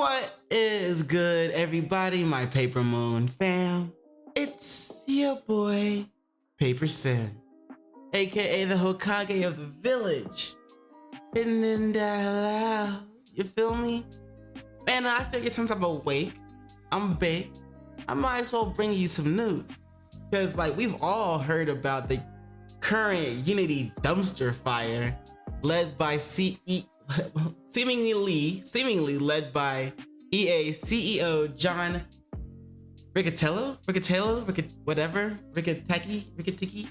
What is good, everybody? My Paper Moon fam. It's your boy, PaperSin, aka the Hokage of the village. Spinning that loud, you feel me? Man, I figured since I'm awake, I'm baked, I might as well bring you some news. Because, like, we've all heard about the current Unity dumpster fire led by seemingly led by EA CEO John Riccitiello, Riccitecki.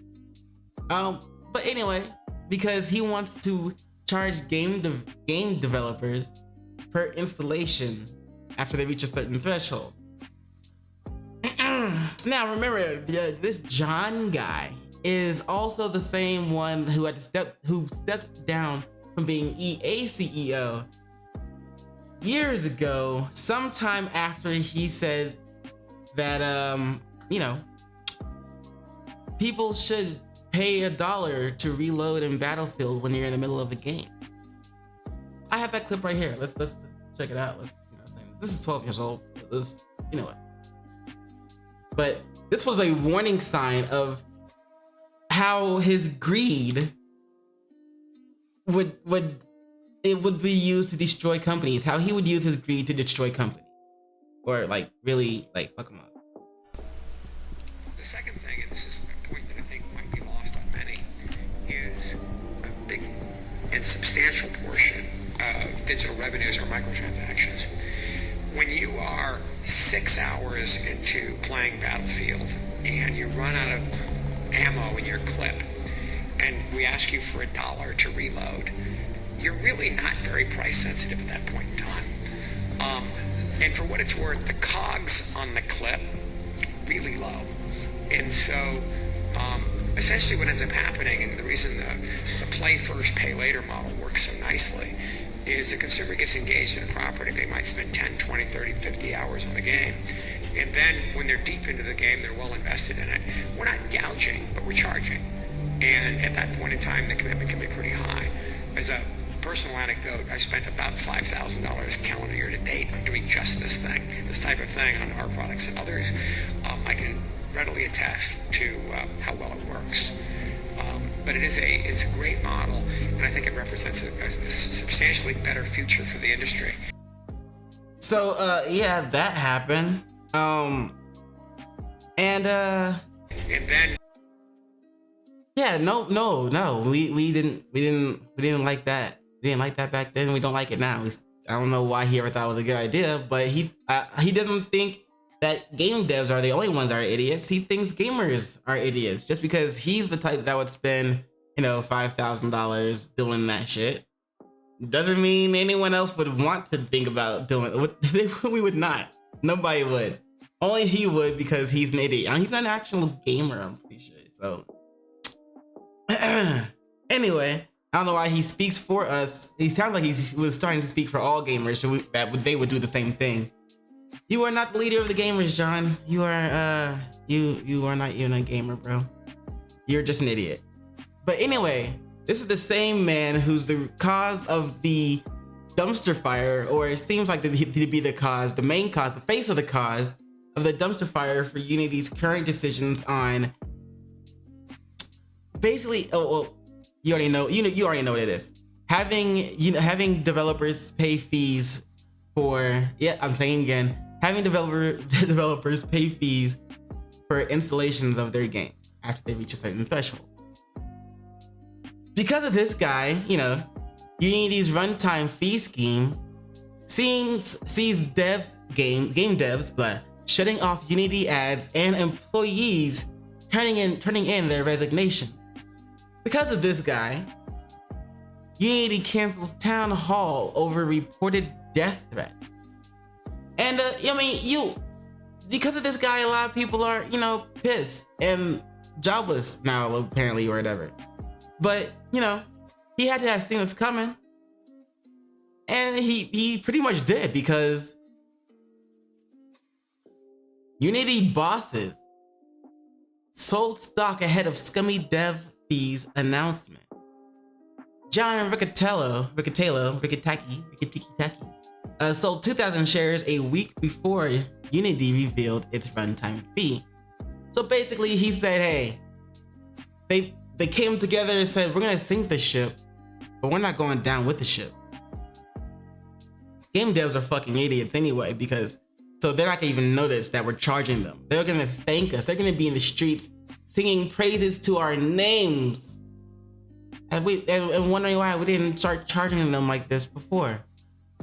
But anyway, because he wants to charge game developers per installation after they reach a certain threshold. Now remember, this John guy is also the same one who stepped down from being EA CEO years ago, sometime after he said that people should pay $1 to reload in Battlefield when you're in the middle of a game. I have that clip right here. Let's check it out. This is 12 years old. You know what? But this was a warning sign of how his greed would be used to destroy companies. How he would use his greed to destroy companies, or like really like fuck them up. The second thing, and this is a point that I think might be lost on many, is a big and substantial portion of digital revenues are microtransactions. When you are 6 hours into playing Battlefield and you run out of ammo in your clip, and we ask you for $1 to reload, you're really not very price sensitive at that point in time. And for what it's worth, the cogs on the clip really low. And so essentially what ends up happening, and the reason the play first, pay later model works so nicely, is the consumer gets engaged in a property. They might spend 10, 20, 30, 50 hours on the game. And then when they're deep into the game, they're well invested in it. We're not gouging, but we're charging. And at that point in time, the commitment can be pretty high. As a personal anecdote, I spent about $5,000 calendar year to date on doing just this type of thing on our products and others. I can readily attest to how well it works. But it's a great model, and I think it represents a substantially better future for the industry. So yeah, that happened. And then yeah, no, we didn't like that. We didn't like that back then. We don't like it now. I don't know why he ever thought it was a good idea, but he doesn't think that game devs are the only ones that are idiots. He thinks gamers are idiots just because he's the type that would spend, $5,000 doing that shit. Doesn't mean anyone else would want to think about doing it. We would not. Nobody would. Only he would, because he's an idiot. And he's not an actual gamer, I'm pretty sure. So anyway, I don't know why he speaks for us. He sounds like he was starting to speak for all gamers, so they would do the same thing. You are not the leader of the gamers, John. You are you are not even a gamer, bro. You're just an idiot. But anyway, this is the same man who's the cause of the dumpster fire, or it seems like to be the main cause, the face of the cause of the dumpster fire for Unity's current decisions on basically, you already know what it is. Having developers pay fees for, I'm saying again, having developers pay fees for installations of their game after they reach a certain threshold. Because of this guy, Unity's runtime fee scheme sees game devs shutting off Unity ads and employees turning in their resignation. Because of this guy, Unity cancels town hall over reported death threat. And because of this guy, a lot of people are, pissed and jobless now, apparently, or whatever. But, he had to have seen this coming. And he pretty much did, because Unity bosses sold stock ahead of Scummy dev fees announcement. John Riccitiello, sold 2,000 shares a week before Unity revealed its runtime fee. So basically, he said, hey, they came together and said, we're gonna sink the ship, but we're not going down with the ship. Game devs are fucking idiots anyway, because so they're not gonna even notice that we're charging them. They're gonna thank us. They're gonna be in the streets singing praises to our names, and wondering why we didn't start charging them like this before.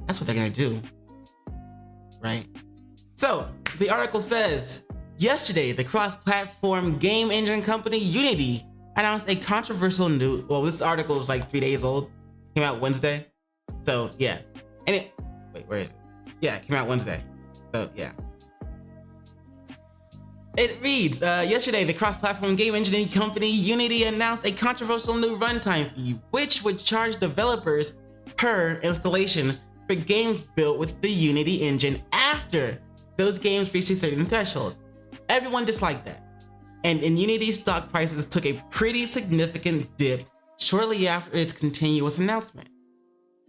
That's what they're gonna do, right? So the article says, yesterday, the cross-platform game engine company Unity announced a controversial new. Well, this article is like 3 days old. Came out Wednesday. So yeah. And wait, where is it? Yeah, it came out Wednesday. So yeah. It reads, yesterday, the cross-platform game engineering company Unity announced a controversial new runtime fee, which would charge developers per installation for games built with the Unity engine after those games reached a certain threshold. Everyone disliked that. And Unity stock prices took a pretty significant dip shortly after its continuous announcement.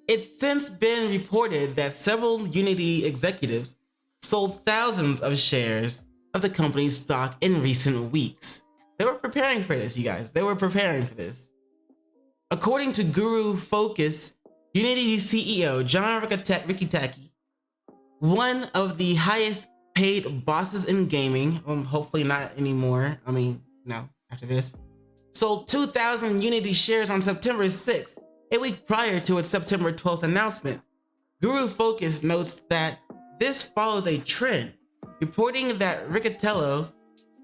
It's since been reported that several Unity executives sold thousands of shares of the company's stock in recent weeks. They were preparing for this, you guys. They were preparing for this. According to Guru Focus, Unity CEO John Riccitiello, one of the highest paid bosses in gaming, hopefully not anymore, I mean, no, after this, sold 2,000 Unity shares on September 6th, a week prior to its September 12th announcement. Guru Focus notes that this follows a trend, reporting that Riccitiello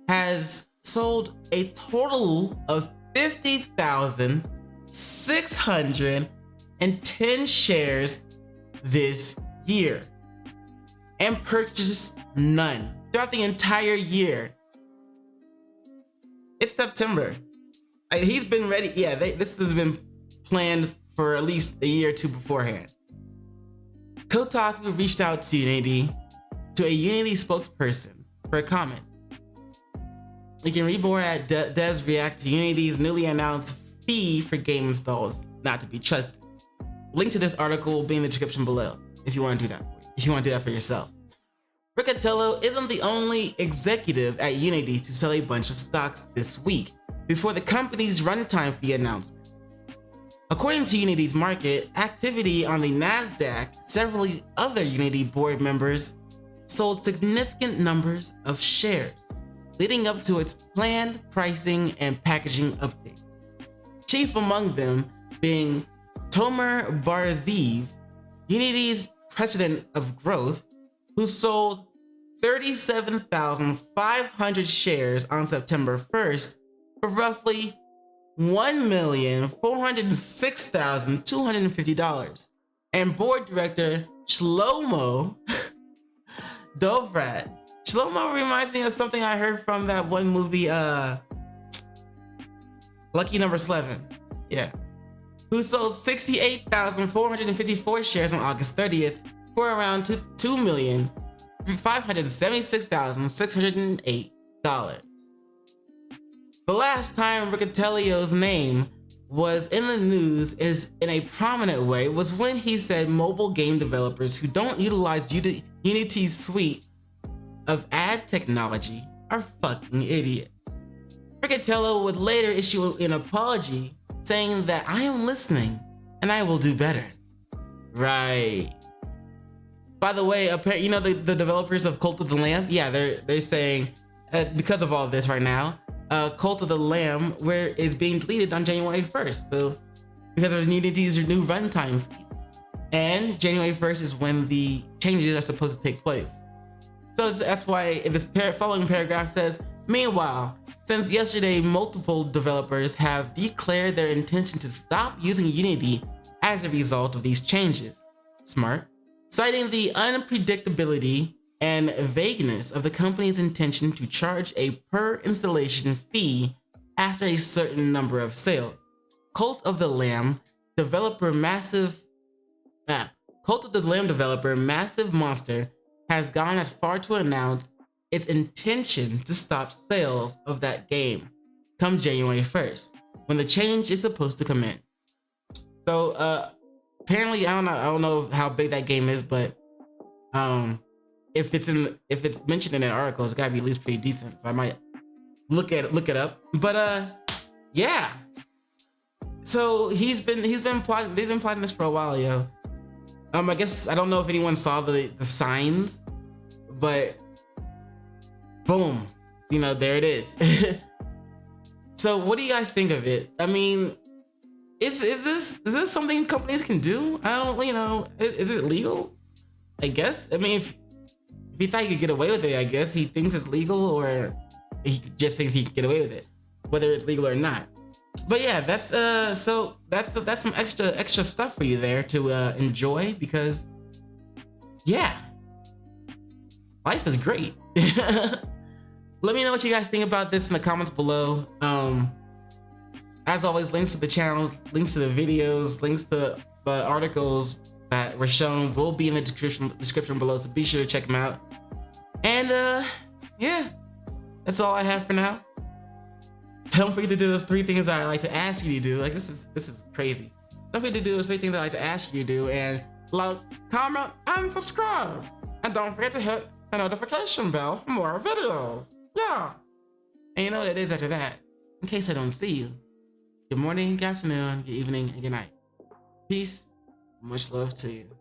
has sold a total of 50,610 shares this year and purchased none throughout the entire year. It's September. He's been ready. Yeah, this has been planned for at least a year or two beforehand. Kotaku reached out to a Unity spokesperson for a comment. You can read more at devs react to Unity's newly announced fee for game installs not to be trusted. Link to this article will be in the description below if you want to do that. If you want to do that for yourself. Riccitiello isn't the only executive at Unity to sell a bunch of stocks this week before the company's runtime fee announcement. According to Unity's market activity on the NASDAQ, several other Unity board members sold significant numbers of shares, leading up to its planned pricing and packaging updates. Chief among them being Tomer Barzeev, Unity's president of growth, who sold 37,500 shares on September 1st for roughly $1,406,250, and board director Shlomo Dovrat. Shlomo reminds me of something I heard from that one movie, Lucky Number 11. Yeah. Who sold 68,454 shares on August 30th for around $2,576,608. The last time Riccitiello's name was in the news is in a prominent way was when he said mobile game developers who don't utilize Unity's suite of ad technology are fucking idiots. Riccitiello would later issue an apology saying that I am listening and I will do better. Right. By the way, you know the developers of Cult of the Lamb? Yeah, they're saying because of all this right now, Cult of the Lamb is being deleted on January 1st. So because there's Unity's new runtime fees. And January 1st is when the changes are supposed to take place. So that's why this following paragraph says, meanwhile, since yesterday, multiple developers have declared their intention to stop using Unity as a result of these changes. Smart. Citing the unpredictability and vagueness of the company's intention to charge a per installation fee after a certain number of sales. Cult of the Lamb developer Massive Monster has gone as far to announce its intention to stop sales of that game come January 1st, when the change is supposed to come in. So apparently, I don't know how big that game is, but If it's mentioned in an article, it's gotta be at least pretty decent. So I might look it up. But yeah. So they've been plotting this for a while, yo. I guess I don't know if anyone saw the signs, but boom, there it is. So what do you guys think of it? I mean, is this something companies can do? I don't, is it legal? I guess. I mean, if he thought he could get away with it, I guess he thinks it's legal, or he just thinks he can get away with it, whether it's legal or not. But yeah, that's some extra stuff for you there to enjoy, because yeah, life is great. Let me know what you guys think about this in the comments below. As always, links to the channel, links to the videos, links to the articles that were shown will be in the description below, so be sure to check them out. And yeah, that's all I have for now. Don't forget to do those 3 things that I like to ask you to do. Like, this is crazy. Don't forget to do those 3 things I like to ask you to do, and like, comment, and subscribe. And don't forget to hit the notification bell for more videos. Yeah. And you know what it is after that. In case I don't see you. Good morning, good afternoon, good evening, and good night. Peace. Much love to you.